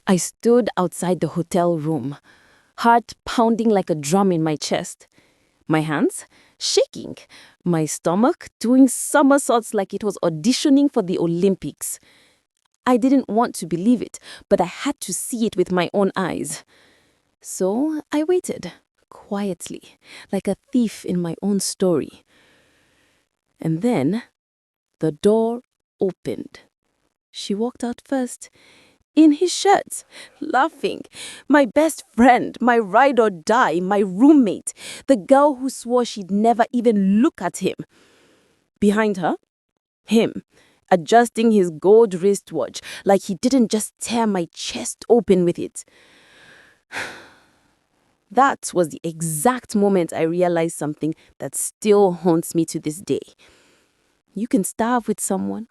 I stood outside the hotel room, heart pounding like a drum in my chest, my hands shaking, my stomach doing somersaults like it was auditioning for the Olympics. I didn't want to believe it, but I had to see it with my own eyes. So I waited, quietly, like a thief in my own story. And then the door opened. She walked out first, in his shirt, laughing. My best friend, my ride or die, my roommate, the girl who swore she'd never even look at him. Behind her, him, adjusting his gold wristwatch like he didn't just tear my chest open with it. That was the exact moment I realized something that still haunts me to this day. You can starve with someone,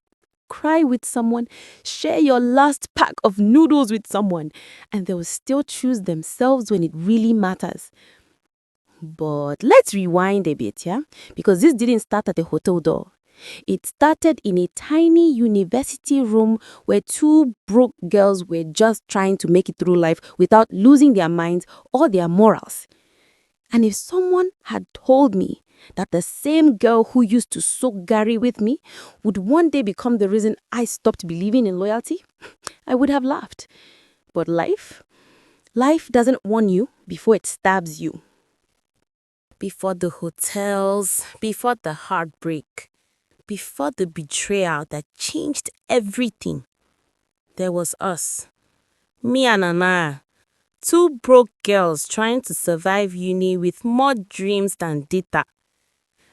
cry with someone, share your last pack of noodles with someone, and they will still choose themselves when it really matters. But let's rewind a bit, yeah? Because this didn't start at a hotel door. It started in a tiny university room where two broke girls were just trying to make it through life without losing their minds or their morals. And if someone had told me that the same girl who used to soak Gary with me would one day become the reason I stopped believing in loyalty, I would have laughed. But life doesn't warn you before it stabs you. Before the hotels, before the heartbreak, before the betrayal that changed everything, there was us. Me and Anna, two broke girls trying to survive uni with more dreams than data.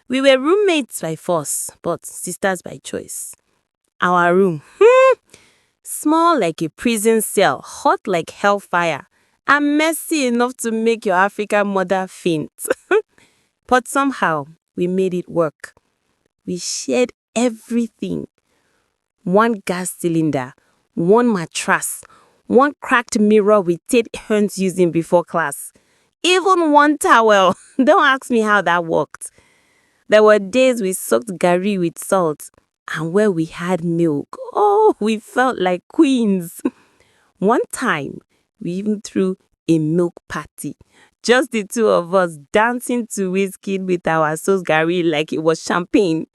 We were roommates by force, but sisters by choice. Our room, small like a prison cell, hot like hellfire, and messy enough to make your African mother faint. But somehow, we made it work. We shared everything. One gas cylinder, one mattress, one cracked mirror we Tate Hearns using before class. Even one towel. Don't ask me how that worked. There were days we soaked Gary with salt, and where we had milk, oh, we felt like queens. One time, we even threw a milk party. Just the two of us dancing to whiskey with our sauce Gary like it was champagne.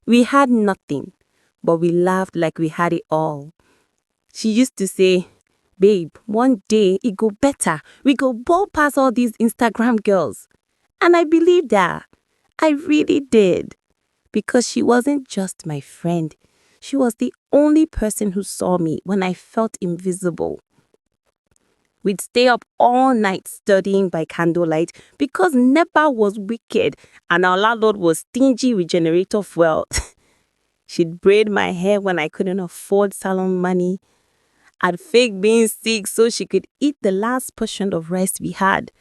We had nothing, but we laughed like we had it all. She used to say, "Babe, one day it go better. We go ball past all these Instagram girls." And I believed her. I really did. Because she wasn't just my friend. She was the only person who saw me when I felt invisible. We'd stay up all night studying by candlelight because NEPA was wicked and our landlord was stingy with generator fuel. She'd braid my hair when I couldn't afford salon money. I'd fake being sick so she could eat the last portion of rice we had.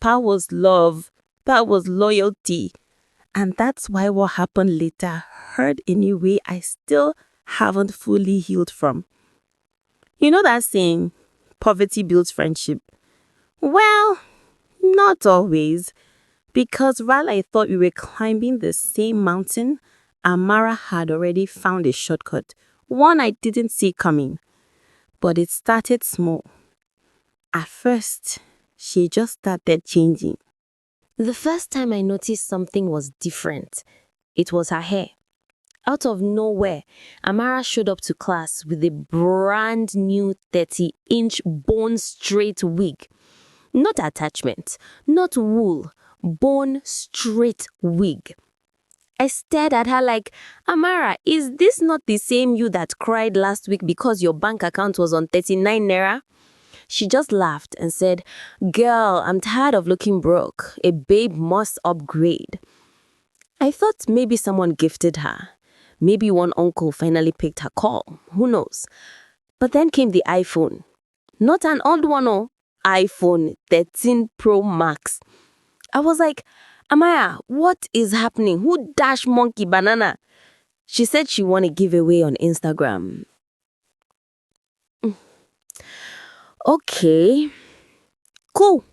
That was love. That was loyalty. And that's why what happened later hurt in a way I still haven't fully healed from. You know that saying, poverty builds friendship? Well, not always. Because while I thought we were climbing the same mountain, Amara had already found a shortcut, one I didn't see coming. But it started small. At first, she just started changing. The first time I noticed something was different, it was her hair. Out of nowhere, Amara showed up to class with a brand new 30-inch bone-straight wig. Not attachment, not wool, bone-straight wig. I stared at her like, "Amara, is this not the same you that cried last week because your bank account was on 39 naira? She just laughed and said, "Girl, I'm tired of looking broke. A babe must upgrade." I thought maybe someone gifted her. Maybe one uncle finally picked her call. Who knows? But then came the iPhone. Not an old one, oh. iPhone 13 Pro Max. I was like, "Amaya, what is happening? Who dash monkey banana?" She said she won a giveaway on Instagram. Okay, cool.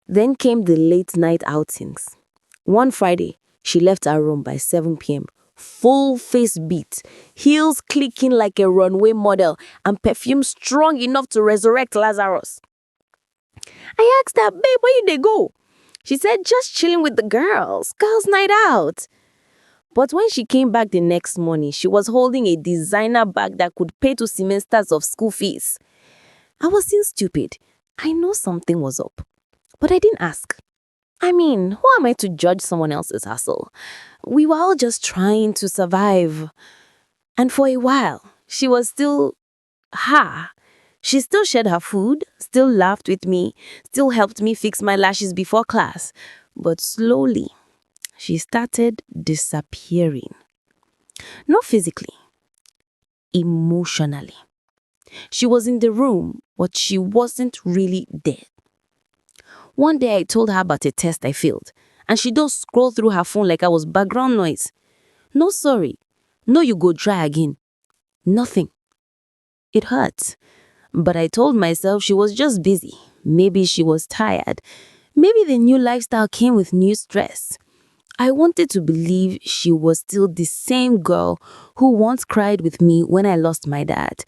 Then came the late night outings. One Friday, she left her room by 7 p.m., full face beat, heels clicking like a runway model, and perfume strong enough to resurrect Lazarus. I asked her, babe, where you they go? She said, just chilling with the girls. Girls' night out. But when she came back the next morning, she was holding a designer bag that could pay 2 semesters of school fees. I was still stupid. I know something was up, but I didn't ask. I mean, who am I to judge someone else's hustle? We were all just trying to survive. And for a while, she was still her. She still shared her food, still laughed with me, still helped me fix my lashes before class. But slowly, she started disappearing. Not physically, emotionally. She was in the room, but she wasn't really there. One day I told her about a test I failed, and she just scrolled through her phone like I was background noise. No sorry. No you go try again. Nothing. It hurt. But I told myself she was just busy. Maybe she was tired. Maybe the new lifestyle came with new stress. I wanted to believe she was still the same girl who once cried with me when I lost my dad.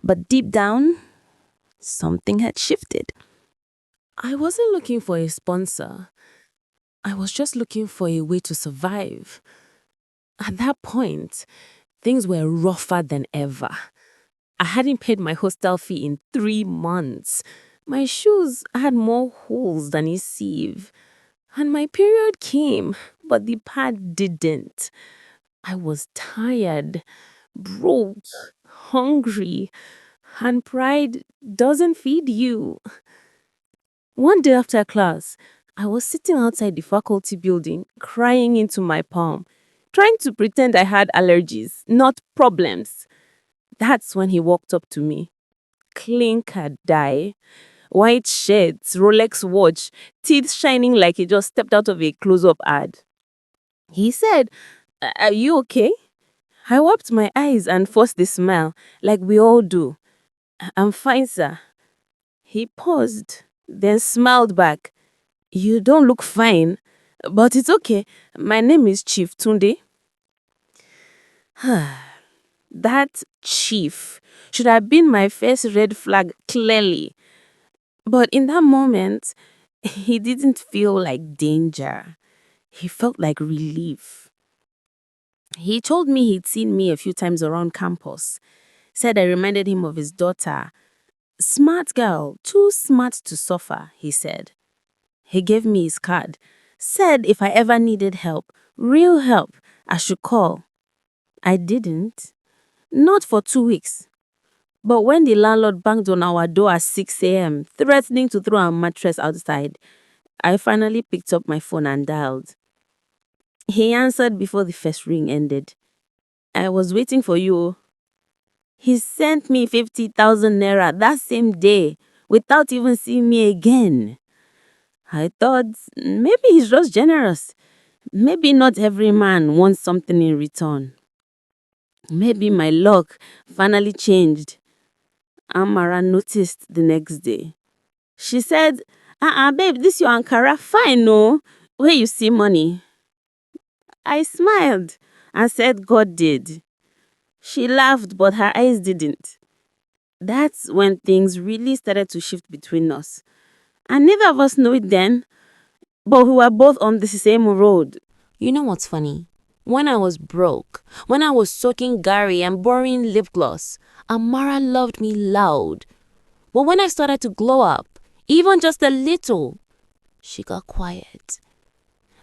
But deep down, something had shifted. I wasn't looking for a sponsor. I was just looking for a way to survive. At that point, things were rougher than ever. I hadn't paid my hostel fee in 3 months. My shoes had more holes than a sieve. And my period came, but the pad didn't. I was tired, broke, hungry, and pride doesn't feed you. One day after class, I was sitting outside the faculty building, crying into my palm, trying to pretend I had allergies, not problems. That's when he walked up to me. Clinker dye, white shirts, Rolex watch, teeth shining like he just stepped out of a close-up ad. He said, Are you okay? I wiped my eyes and forced a smile, like we all do. I'm fine, sir. He paused, then smiled back. You don't look fine, but it's okay. My name is Chief Tunde. That chief should have been my first red flag, clearly. But in that moment, he didn't feel like danger. He felt like relief. He told me he'd seen me a few times around campus. Said I reminded him of his daughter. Smart girl, too smart to suffer, he said. He gave me his card. Said if I ever needed help, real help, I should call. I didn't. Not for 2 weeks. But when the landlord banged on our door at 6 a.m., threatening to throw our mattress outside, I finally picked up my phone and dialed. He answered before the first ring ended. I was waiting for you. He sent me 50,000 naira that same day without even seeing me again. I thought maybe he's just generous. Maybe not every man wants something in return. Maybe my luck finally changed. Amara noticed the next day. She said, babe, this your Ankara? Fine, no? Where you see money? I smiled and said God did. She laughed, but her eyes didn't. That's when things really started to shift between us. And neither of us knew it then, but we were both on the same road. You know what's funny? When I was broke, when I was soaking Gary and borrowing lip gloss, Amara loved me loud. But when I started to glow up, even just a little, she got quiet.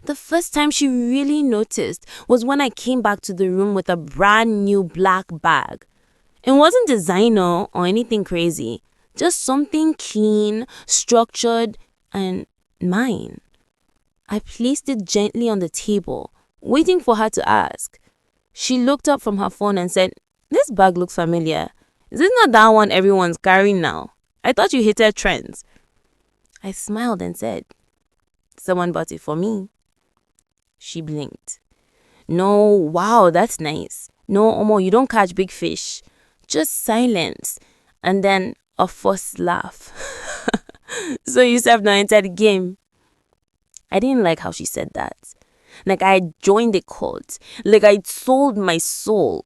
The first time she really noticed was when I came back to the room with a brand new black bag. It wasn't designer or anything crazy, just something clean, structured, and mine. I placed it gently on the table, waiting for her to ask. She looked up from her phone and said, "This bag looks familiar. Is this not that one everyone's carrying now? I thought you hated trends." I smiled and said, "Someone bought it for me." She blinked. "No, wow, that's nice. No, Omo, you don't catch big fish." Just silence. And then a forced laugh. "So you have not entered the game." I didn't like how she said that. like I had joined a cult, like I'd sold my soul.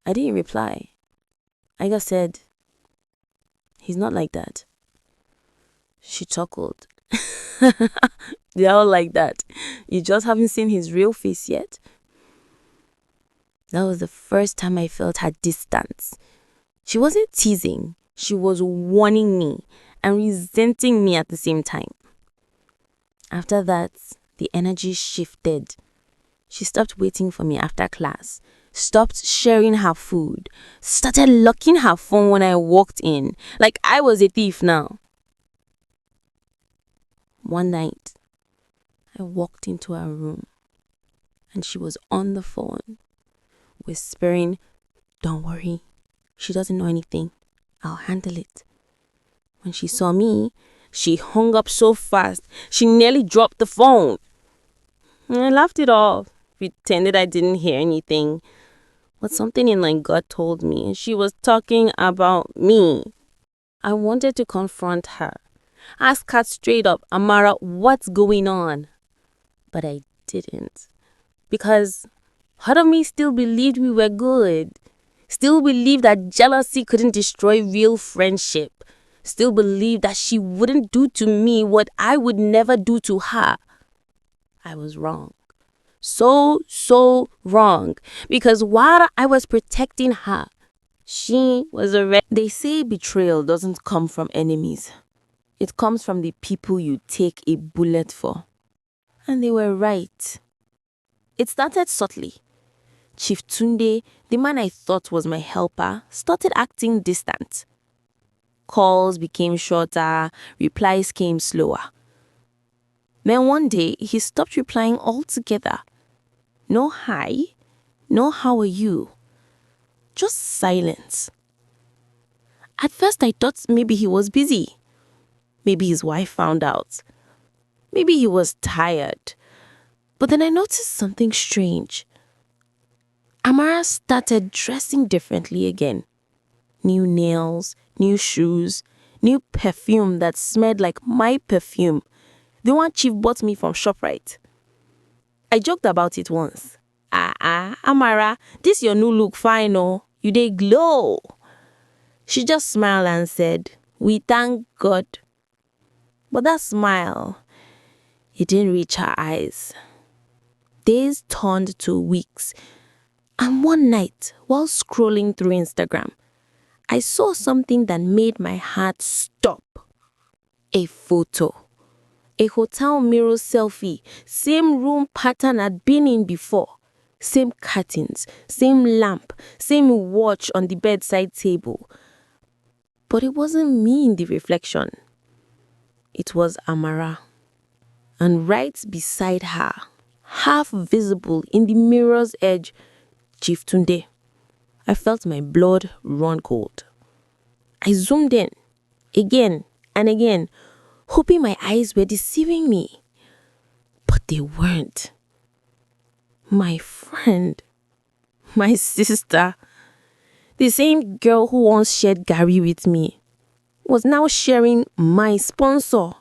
I didn't reply. I just said, he's not like that. She chuckled. They're all like that. You just haven't seen his real face yet. That was the first time I felt her distance. She wasn't teasing. She was warning me and resenting me at the same time. After that, the energy shifted. She stopped waiting for me after class, stopped sharing her food, started locking her phone when I walked in, like I was a thief now. One night, I walked into her room and she was on the phone, whispering, "Don't worry, she doesn't know anything. I'll handle it." When she saw me, she hung up so fast, she nearly dropped the phone. I laughed it off, pretended I didn't hear anything. But something in my gut told me she was talking about me. I wanted to confront her, ask her straight up, "Amara, what's going on?" But I didn't. Because part of me still believed we were good. Still believed that jealousy couldn't destroy real friendship. Still believed that she wouldn't do to me what I would never do to her. I was wrong. So wrong. Because while I was protecting her, she was already... They say betrayal doesn't come from enemies. It comes from the people you take a bullet for. And they were right. It started subtly. Chief Tunde, the man I thought was my helper, started acting distant. Calls became shorter, replies came slower. Then one day, he stopped replying altogether. No hi, no how are you, just silence. At first I thought maybe he was busy. Maybe his wife found out. Maybe he was tired. But then I noticed something strange. Amara started dressing differently again. New nails, new shoes, new perfume that smelled like my perfume. The one Chief bought me from ShopRite. I joked about it once. Amara, this your new look fine, oh. You dey glow. She just smiled and said, "We thank God." But that smile, it didn't reach her eyes. Days turned to weeks. And one night, while scrolling through Instagram, I saw something that made my heart stop. A photo. A hotel mirror selfie. Same room pattern I'd been in before. Same curtains, same lamp, same watch on the bedside table. But it wasn't me in the reflection. It was Amara. And right beside her, half visible in the mirror's edge, Chief Tunde. I felt my blood run cold. I zoomed in, again and again, hoping my eyes were deceiving me. But they weren't. My friend, my sister, the same girl who once shared Gary with me, was now sharing my sponsor.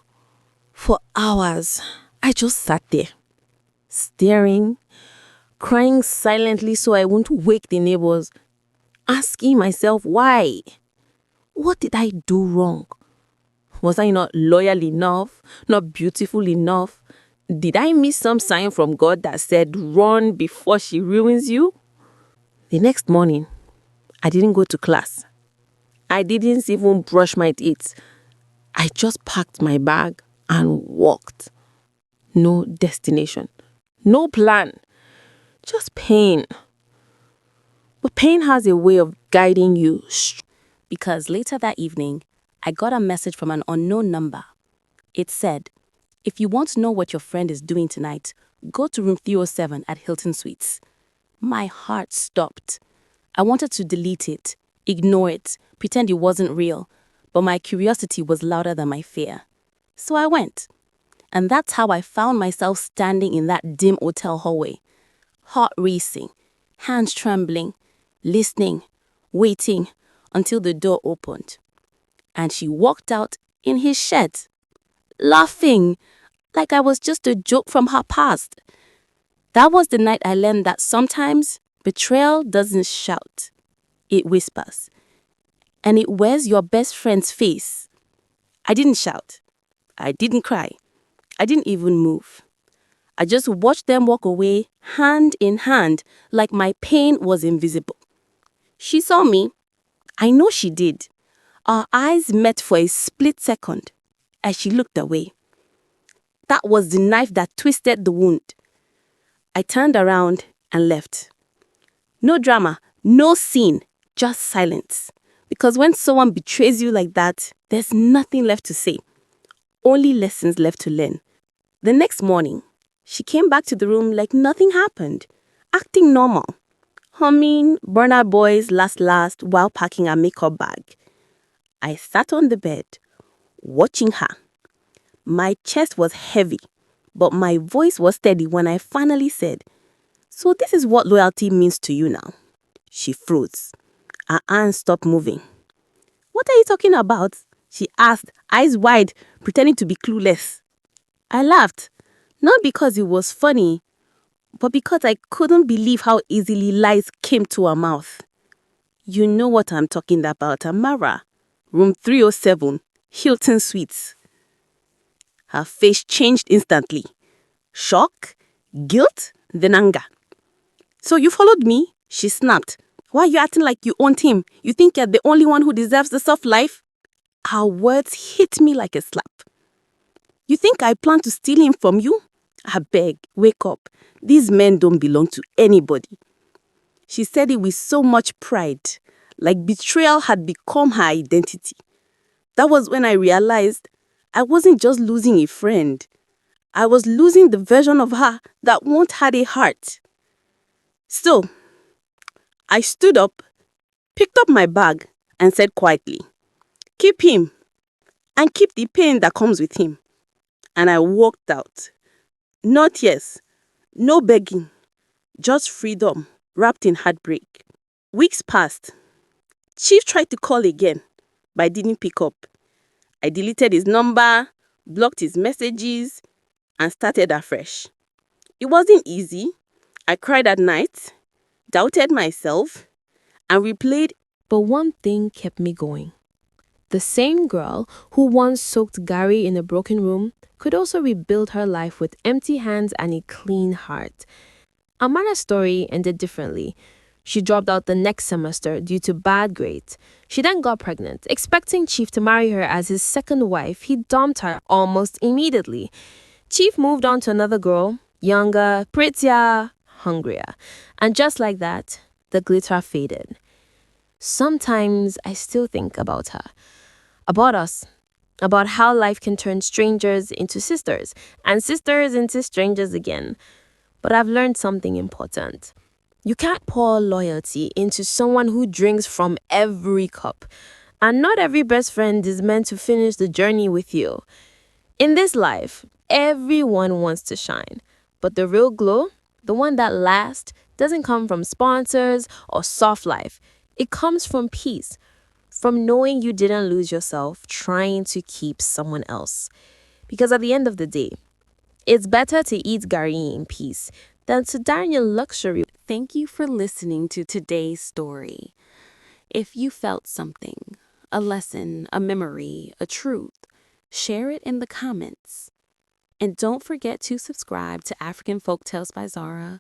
For hours, I just sat there, staring, crying silently so I wouldn't wake the neighbors, asking myself why. What did I do wrong? Was I not loyal enough? Not beautiful enough? Did I miss some sign from God that said, "Run before she ruins you"? The next morning, I didn't go to class. I didn't even brush my teeth. I just packed my bag and walked. No destination. No plan. Just pain. But pain has a way of guiding you. Because later that evening, I got a message from an unknown number. It said, "If you want to know what your friend is doing tonight, go to room 307 at Hilton Suites." My heart stopped. I wanted to delete it, ignore it, pretend it wasn't real. But my curiosity was louder than my fear. So I went. And that's how I found myself standing in that dim hotel hallway. Heart racing, hands trembling, listening, waiting until the door opened. And she walked out in his shirt, laughing like I was just a joke from her past. That was the night I learned that sometimes betrayal doesn't shout, it whispers. And it wears your best friend's face. I didn't shout. I didn't cry. I didn't even move. I just watched them walk away, hand in hand, like my pain was invisible. She saw me. I know she did. Our eyes met for a split second as she looked away. That was the knife that twisted the wound. I turned around and left. No drama, no scene, just silence. Because when someone betrays you like that, there's nothing left to say. Only lessons left to learn. The next morning, she came back to the room like nothing happened, acting normal, humming Burna Boy's Last while packing her makeup bag. I sat on the bed, watching her. My chest was heavy, but my voice was steady when I finally said, "So this is what loyalty means to you now." She froze. Her hands stopped moving. "What are you talking about?" she asked, eyes wide, pretending to be clueless. I laughed, not because it was funny, but because I couldn't believe how easily lies came to her mouth. "You know what I'm talking about, Amara. Room 307, Hilton Suites." Her face changed instantly. Shock, guilt, then anger. "So you followed me?" she snapped. "Why are you acting like you owned him? You think you're the only one who deserves the soft life?" Her words hit me like a slap. "You think I plan to steal him from you? I beg, wake up. These men don't belong to anybody." She said it with so much pride, like betrayal had become her identity. That was when I realized I wasn't just losing a friend. I was losing the version of her that once had a heart. So, I stood up, picked up my bag, and said quietly, "Keep him, and keep the pain that comes with him." And I walked out. Not yes, no begging, just freedom wrapped in heartbreak. Weeks passed. Chief tried to call again, but I didn't pick up. I deleted his number, blocked his messages, and started afresh. It wasn't easy. I cried at night, doubted myself, and replayed. But one thing kept me going. The same girl who once soaked Gary in a broken room could also rebuild her life with empty hands and a clean heart. Amara's story ended differently. She dropped out the next semester due to bad grades. She then got pregnant. Expecting Chief to marry her as his second wife, he dumped her almost immediately. Chief moved on to another girl, younger, prettier, hungrier. And just like that, the glitter faded. Sometimes I still think about her, about us, about how life can turn strangers into sisters and sisters into strangers again. But I've learned something important. You can't pour loyalty into someone who drinks from every cup. And not every best friend is meant to finish the journey with you. In this life, everyone wants to shine. But the real glow, the one that lasts, doesn't come from sponsors or soft life. It comes from peace, from knowing you didn't lose yourself trying to keep someone else. Because at the end of the day, it's better to eat gari in peace than to dine in luxury. Thank you for listening to today's story. If you felt something, a lesson, a memory, a truth, share it in the comments. And don't forget to subscribe to African Folktales by Zara